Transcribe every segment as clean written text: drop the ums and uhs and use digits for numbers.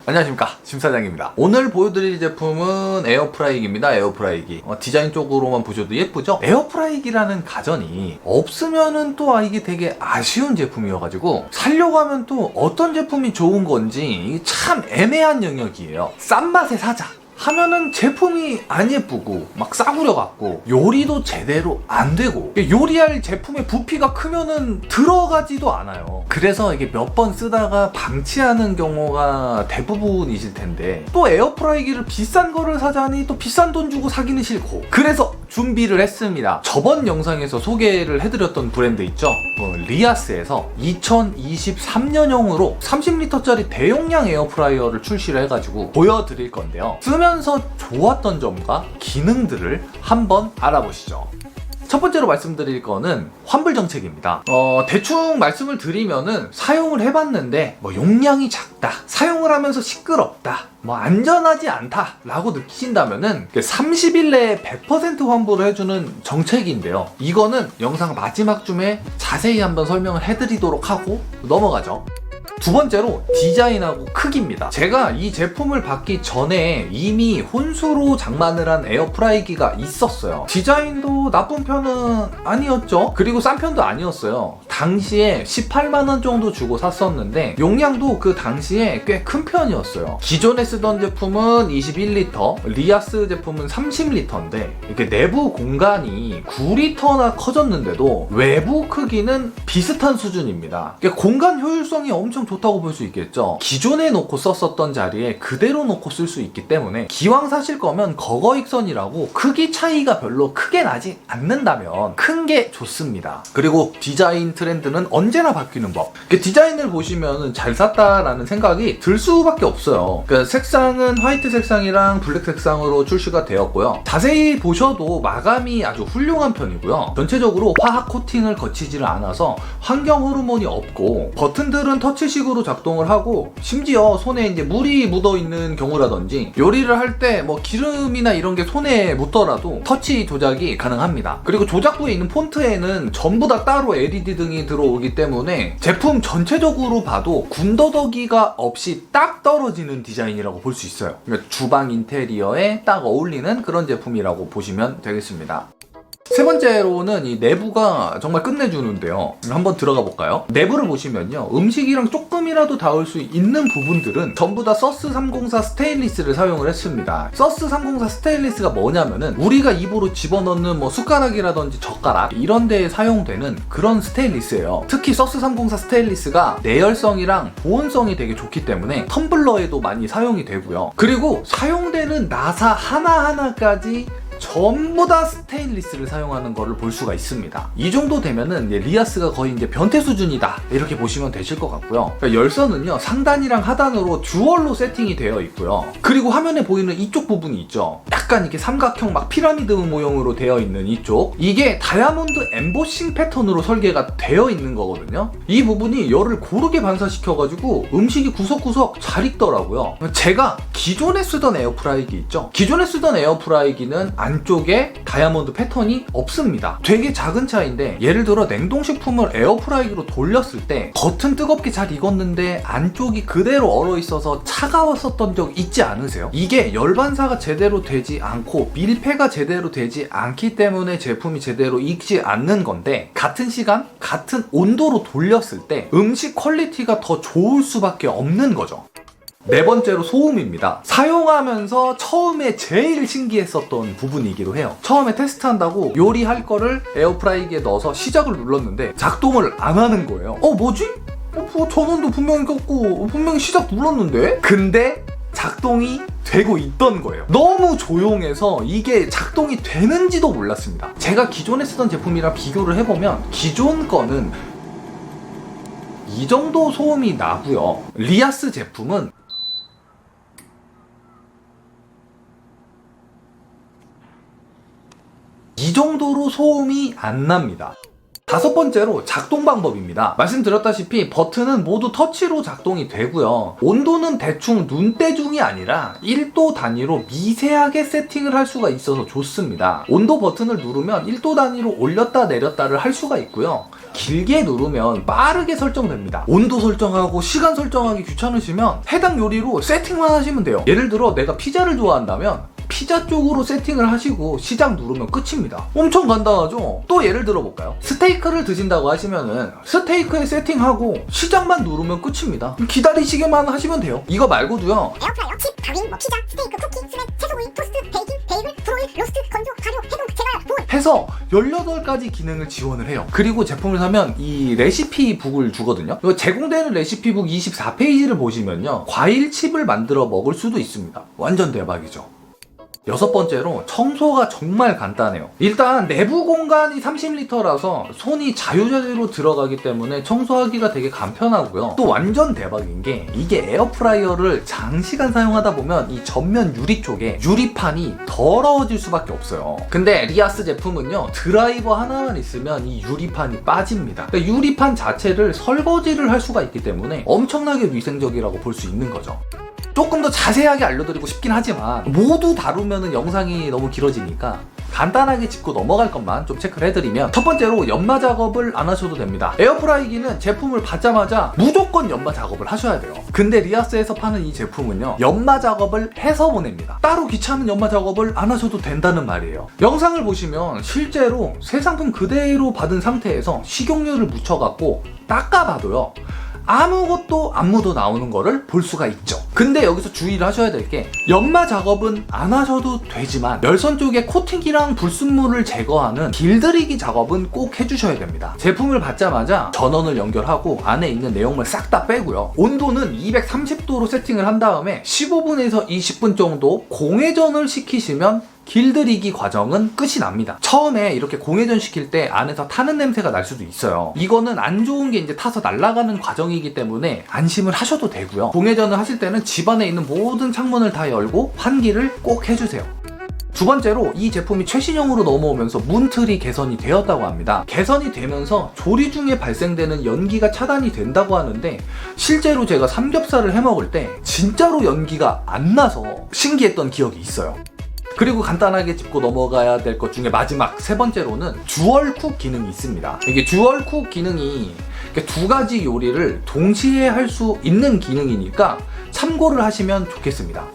안녕하십니까, 심사장입니다. 오늘 보여드릴 제품은 에어프라이기입니다. 에어프라이기. 디자인 쪽으로만 보셔도 예쁘죠? 에어프라이기라는 가전이 없으면은 또 이게 되게 아쉬운 제품이어가지고 사려고 하면 또 어떤 제품이 좋은 건지 참 애매한 영역이에요. 싼 맛에 사자 하면은 제품이 안 예쁘고 막 싸구려 같고 요리도 제대로 안 되고 요리할 제품의 부피가 크면은 들어가지도 않아요. 그래서 이게 몇 번 쓰다가 방치하는 경우가 대부분이실 텐데, 또 에어프라이기를 비싼 거를 사자니 또 비싼 돈 주고 사기는 싫고, 그래서 준비를 했습니다. 저번 영상에서 소개를 해드렸던 브랜드 있죠? 리아스에서 2023년형으로 30리터짜리 대용량 에어프라이어를 출시를 해가지고 보여드릴 건데요. 쓰면서 좋았던 점과 기능들을 한번 알아보시죠. 첫 번째로 말씀드릴 거는 환불 정책입니다. 대충 말씀을 드리면은 사용을 해봤는데 용량이 작다, 사용을 하면서 시끄럽다, 안전하지 않다 라고 느끼신다면은 30일 내에 100% 환불을 해주는 정책인데요. 이거는 영상 마지막쯤에 자세히 한번 설명을 해드리도록 하고 넘어가죠. 두 번째로 디자인하고 크기입니다. 제가 이 제품을 받기 전에 이미 혼수로 장만을 한 에어프라이기가 있었어요. 디자인도 나쁜 편은 아니었죠. 그리고 싼 편도 아니었어요. 당시에 18만원 정도 주고 샀었는데 용량도 그 당시에 꽤 큰 편이었어요. 기존에 쓰던 제품은 21리터, 리아스 제품은 30리터인데 이렇게 내부 공간이 9리터나 커졌는데도 외부 크기는 비슷한 수준입니다. 공간 효율성이 엄청 좋다고 볼 수 있겠죠. 기존에 놓고 썼었던 자리에 그대로 놓고 쓸 수 있기 때문에 기왕 사실 거면 거거익선이라고 크기 차이가 별로 크게 나지 않는다면 큰 게 좋습니다. 그리고 디자인 트렌드는 언제나 바뀌는 법. 디자인을 보시면 잘 샀다라는 생각이 들 수밖에 없어요. 색상은 화이트 색상이랑 블랙 색상으로 출시가 되었고요. 자세히 보셔도 마감이 아주 훌륭한 편이고요. 전체적으로 화학 코팅을 거치지를 않아서 환경 호르몬이 없고, 버튼들은 터치식으로 작동을 하고, 심지어 손에 이제 물이 묻어 있는 경우라든지 요리를 할 때 기름이나 이런 게 손에 묻더라도 터치 조작이 가능합니다. 그리고 조작부에 있는 폰트에는 전부 다 따로 LED 등이 들어오기 때문에 제품 전체적으로 봐도 군더더기가 없이 딱 떨어지는 디자인이라고 볼 수 있어요. 주방 인테리어에 딱 어울리는 그런 제품이라고 보시면 되겠습니다. 세 번째로는 이 내부가 정말 끝내주는데요. 한번 들어가 볼까요? 내부를 보시면요, 음식이랑 조금이라도 닿을 수 있는 부분들은 전부 다 서스 304 스테인리스를 사용을 했습니다. 서스 304 스테인리스가 뭐냐면은 우리가 입으로 집어넣는 숟가락이라든지 젓가락 이런 데에 사용되는 그런 스테인리스예요. 특히 서스 304 스테인리스가 내열성이랑 보온성이 되게 좋기 때문에 텀블러에도 많이 사용이 되고요. 그리고 사용되는 나사 하나하나까지 전부 다 스테인리스를 사용하는 것을 볼 수가 있습니다. 이 정도 되면은 리아스가 거의 이제 변태 수준이다 이렇게 보시면 되실 것 같고요. 열선은요, 상단이랑 하단으로 듀얼로 세팅이 되어 있고요. 그리고 화면에 보이는 이쪽 부분이 있죠. 약간 이렇게 삼각형 피라미드 모형으로 되어 있는 이쪽, 이게 다이아몬드 엠보싱 패턴으로 설계가 되어 있는 거거든요. 이 부분이 열을 고르게 반사시켜가지고 음식이 구석구석 잘 익더라고요. 제가 기존에 쓰던 에어프라이기 있죠. 기존에 쓰던 에어프라이기는 안쪽에 다이아몬드 패턴이 없습니다. 되게 작은 차이인데, 예를 들어 냉동식품을 에어프라이기로 돌렸을 때 겉은 뜨겁게 잘 익었는데 안쪽이 그대로 얼어 있어서 차가웠었던 적 있지 않으세요? 이게 열 반사가 제대로 되지 않고 밀폐가 제대로 되지 않기 때문에 제품이 제대로 익지 않는 건데, 같은 시간, 같은 온도로 돌렸을 때 음식 퀄리티가 더 좋을 수밖에 없는 거죠. 네 번째로 소음입니다. 사용하면서 처음에 제일 신기했었던 부분이기도 해요. 처음에 테스트한다고 요리할 거를 에어프라이기에 넣어서 시작을 눌렀는데 작동을 안 하는 거예요. 뭐지? 전원도 분명히 껐고 분명히 시작 눌렀는데? 근데 작동이 되고 있던 거예요. 너무 조용해서 이게 작동이 되는지도 몰랐습니다. 제가 기존에 쓰던 제품이랑 비교를 해보면 기존 거는 이 정도 소음이 나고요. 리아스 제품은 이 정도로 소음이 안 납니다. 다섯 번째로 작동 방법입니다. 말씀드렸다시피 버튼은 모두 터치로 작동이 되고요. 온도는 대충 눈대중이 아니라 1도 단위로 미세하게 세팅을 할 수가 있어서 좋습니다. 온도 버튼을 누르면 1도 단위로 올렸다 내렸다를 할 수가 있고요. 길게 누르면 빠르게 설정됩니다. 온도 설정하고 시간 설정하기 귀찮으시면 해당 요리로 세팅만 하시면 돼요. 예를 들어 내가 피자를 좋아한다면 피자 쪽으로 세팅을 하시고 시작 누르면 끝입니다. 엄청 간단하죠? 또 예를 들어 볼까요? 스테이크를 드신다고 하시면은 스테이크에 세팅하고 시작만 누르면 끝입니다. 기다리시게만 하시면 돼요. 이거 말고도요. 에어프라이어, 칩, 가윈, 피자, 스테이크, 쿠키, 스낵, 채소구이, 토스트, 베이킹, 베이글, 브로일, 로스트, 건조, 발효, 해동, 재가열, 보온 해서 18가지 기능을 지원을 해요. 그리고 제품을 사면 이 레시피북을 주거든요. 이거 제공되는 레시피북 24페이지를 보시면요. 과일 칩을 만들어 먹을 수도 있습니다. 완전 대박이죠. 여섯 번째로 청소가 정말 간단해요. 일단 내부 공간이 30리터라서 손이 자유자재로 들어가기 때문에 청소하기가 되게 간편하고요. 또 완전 대박인 게 이게 에어프라이어를 장시간 사용하다 보면 이 전면 유리 쪽에 유리판이 더러워질 수밖에 없어요. 근데 리아스 제품은요, 드라이버 하나만 있으면 이 유리판이 빠집니다. 그러니까 유리판 자체를 설거지를 할 수가 있기 때문에 엄청나게 위생적이라고 볼 수 있는 거죠. 조금 더 자세하게 알려드리고 싶긴 하지만 모두 다루면 영상이 너무 길어지니까 간단하게 짚고 넘어갈 것만 좀 체크를 해드리면, 첫 번째로 연마 작업을 안 하셔도 됩니다. 에어프라이기는 제품을 받자마자 무조건 연마 작업을 하셔야 돼요. 근데 리아스에서 파는 이 제품은요, 연마 작업을 해서 보냅니다. 따로 귀찮은 연마 작업을 안 하셔도 된다는 말이에요. 영상을 보시면 실제로 새 상품 그대로 받은 상태에서 식용유를 묻혀갖고 닦아봐도요, 아무것도 안 묻어 나오는 거를 볼 수가 있죠. 근데 여기서 주의를 하셔야 될 게, 연마 작업은 안 하셔도 되지만 열선 쪽에 코팅이랑 불순물을 제거하는 길들이기 작업은 꼭 해주셔야 됩니다. 제품을 받자마자 전원을 연결하고 안에 있는 내용물 싹 다 빼고요. 온도는 230도로 세팅을 한 다음에 15분에서 20분 정도 공회전을 시키시면 길들이기 과정은 끝이 납니다. 처음에 이렇게 공회전 시킬 때 안에서 타는 냄새가 날 수도 있어요. 이거는 안 좋은 게 이제 타서 날아가는 과정이기 때문에 안심을 하셔도 되고요. 공회전을 하실 때는 집안에 있는 모든 창문을 다 열고 환기를 꼭 해주세요. 두 번째로 이 제품이 최신형으로 넘어오면서 문틀이 개선이 되었다고 합니다. 개선이 되면서 조리 중에 발생되는 연기가 차단이 된다고 하는데, 실제로 제가 삼겹살을 해먹을 때 진짜로 연기가 안 나서 신기했던 기억이 있어요. 그리고 간단하게 짚고 넘어가야 될 것 중에 마지막 세 번째로는 듀얼쿡 기능이 있습니다. 이게 듀얼쿡 기능이 두 가지 요리를 동시에 할 수 있는 기능이니까 참고를 하시면 좋겠습니다.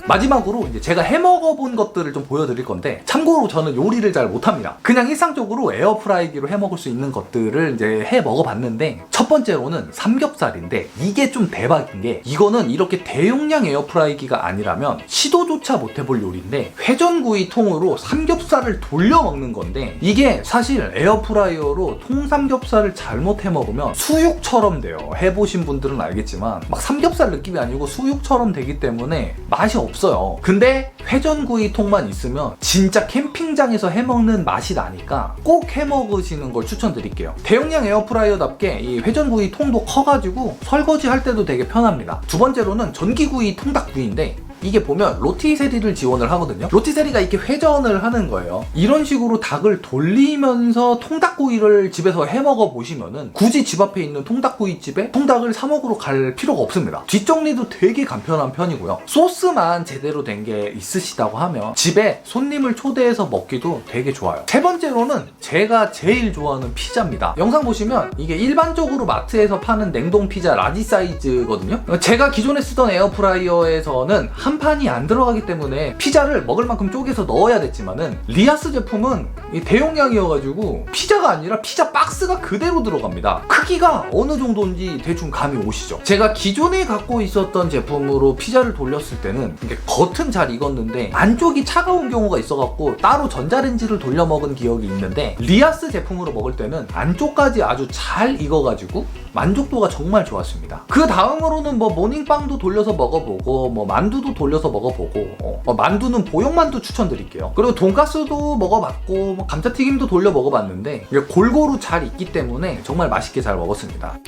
마지막으로 이제 제가 해먹어 본 것들을 좀 보여드릴 건데, 참고로 저는 요리를 잘 못합니다. 그냥 일상적으로 에어프라이기로 해먹을 수 있는 것들을 이제 해 먹어봤는데, 첫 번째로는 삼겹살인데, 이게 좀 대박인 게, 이거는 이렇게 대용량 에어프라이기가 아니라면 시도조차 못 해볼 요리인데, 회전구이 통으로 삼겹살을 돌려 먹는 건데, 이게 사실 에어프라이어로 통삼겹살을 잘못 해먹으면 수육처럼 돼요. 해보신 분들은 알겠지만 막 삼겹살 느낌이 아니고 수육처럼 되기 때문에 맛이 없어요. 근데 회전구이 통만 있으면 진짜 캠핑장에서 해먹는 맛이 나니까 꼭 해먹으시는 걸 추천드릴게요. 대용량 에어프라이어답게 이 회전구이 통도 커가지고 설거지 할 때도 되게 편합니다. 두 번째로는 전기구이 통닭구이인데, 이게 보면 로티세리를 지원을 하거든요. 로티세리가 이렇게 회전을 하는 거예요. 이런 식으로 닭을 돌리면서 통닭구이를 집에서 해먹어 보시면은 굳이 집 앞에 있는 통닭구이집에 통닭을 사 먹으러 갈 필요가 없습니다. 뒷정리도 되게 간편한 편이고요. 소스만 제대로 된 게 있으시다고 하면 집에 손님을 초대해서 먹기도 되게 좋아요. 세 번째로는 제가 제일 좋아하는 피자입니다. 영상 보시면 이게 일반적으로 마트에서 파는 냉동 피자 라지 사이즈거든요. 제가 기존에 쓰던 에어프라이어에서는 한 판이 안 들어가기 때문에 피자를 먹을 만큼 쪼개서 넣어야 됐지만은, 리아스 제품은 대용량이어가지고 피자가 아니라 피자 박스가 그대로 들어갑니다. 크기가 어느 정도인지 대충 감이 오시죠? 제가 기존에 갖고 있었던 제품으로 피자를 돌렸을 때는 이게 겉은 잘 익었는데 안쪽이 차가운 경우가 있어갖고 따로 전자레인지를 돌려 먹은 기억이 있는데, 리아스 제품으로 먹을 때는 안쪽까지 아주 잘 익어가지고 만족도가 정말 좋았습니다. 그 다음으로는 뭐 모닝빵도 돌려서 먹어보고, 뭐 만두도 돌려서 먹어보고, 만두는 보형만두 추천드릴게요. 그리고 돈가스도 먹어봤고, 뭐 감자튀김도 돌려 먹어봤는데 이게 골고루 잘 익기 때문에 정말 맛있게 잘 먹었습니다.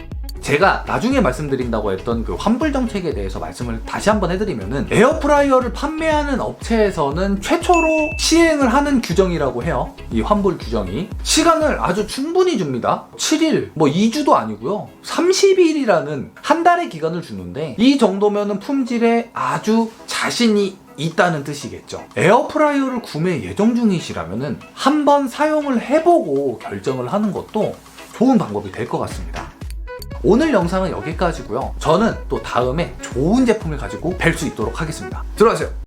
제가 나중에 말씀드린다고 했던 그 환불 정책에 대해서 말씀을 다시 한번 해드리면은 에어프라이어를 판매하는 업체에서는 최초로 시행을 하는 규정이라고 해요. 이 환불 규정이 시간을 아주 충분히 줍니다. 7일, 뭐 2주도 아니고요. 30일이라는 한 달의 기간을 주는데 이 정도면은 품질에 아주 자신이 있다는 뜻이겠죠. 에어프라이어를 구매 예정 중이시라면은 한번 사용을 해보고 결정을 하는 것도 좋은 방법이 될 것 같습니다. 오늘 영상은 여기까지고요. 저는 또 다음에 좋은 제품을 가지고 뵐 수 있도록 하겠습니다. 들어가세요.